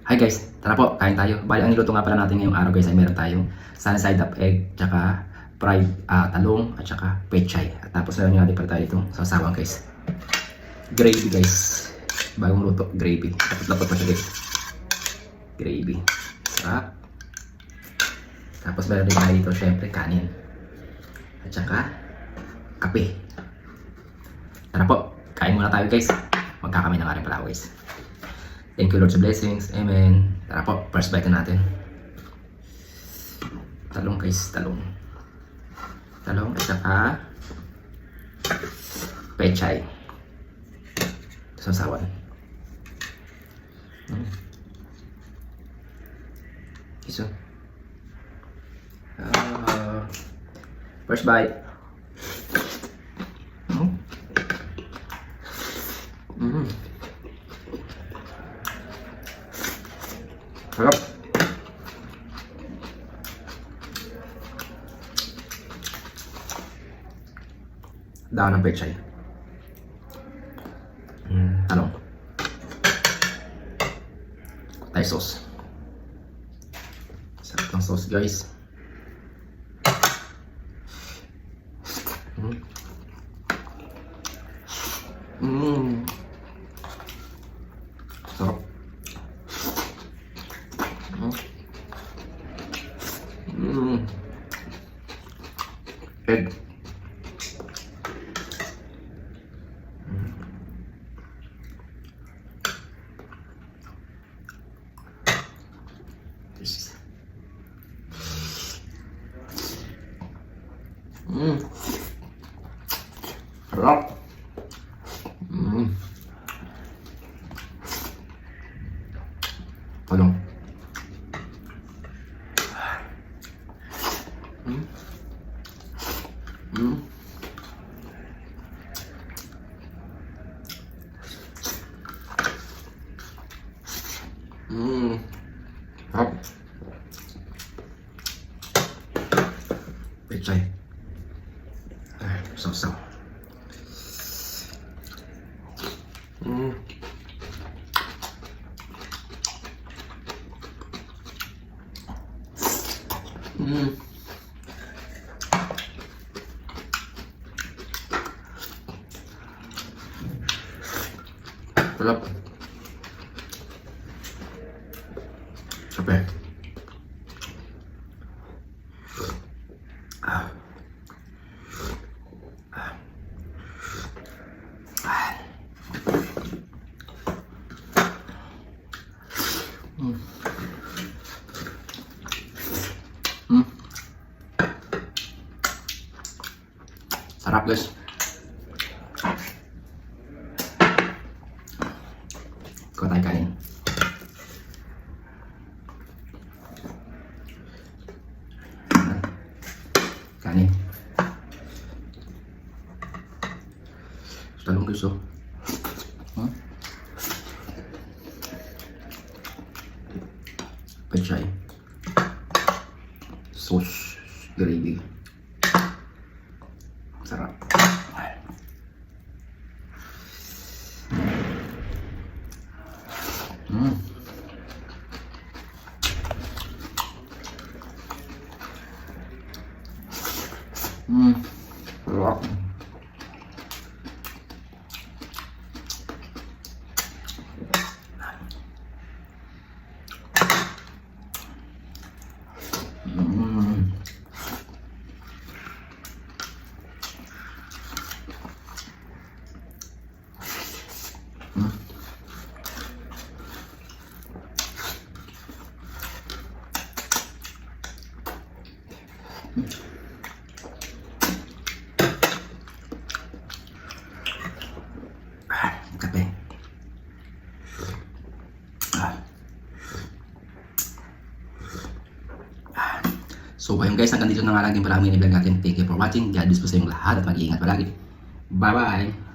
Hi guys, tara po, kain tayo. Bali, ang niluto nga pala natin ngayong araw guys ay meron tayong sunny side up egg, tsaka fried talong, at tsaka pechay. At tapos meron nga din pala tayo itong sawsawan guys. Gravy guys. Bagong luto, gravy. Lapot-lapot pa siya guys. Gravy. Sarap. Tapos meron din tayo dito syempre kanin. At tsaka kape. Tara po, kain muna tayo guys. Magkakamay na nga rin pala ako guys. Thank you Lord sa blessings. Amen. Tara po, first bite na natin. Talong guys, talong. Talong at saka pechay. Sasawan. Iso. First bite. Sarap. Dahon ng pechay. Talong. Thai sauce. Sarap ng sauce guys. Sarap. Egg. Sarap. Talong. Sarap. Pechay. Saw-saw. Sarap. Kape. Sarap guys. Kuha tayo kanin. Kanin. Talong guys oh. Pechay. Sauce. Gravy. Sarap. Sarap. Kape. So ayun guys, hanggang dito na nga lang din pala ang mini vlog natin. Thank you for watching. God bless po sa inyong lahat at mag-iingat palagi. Bye bye!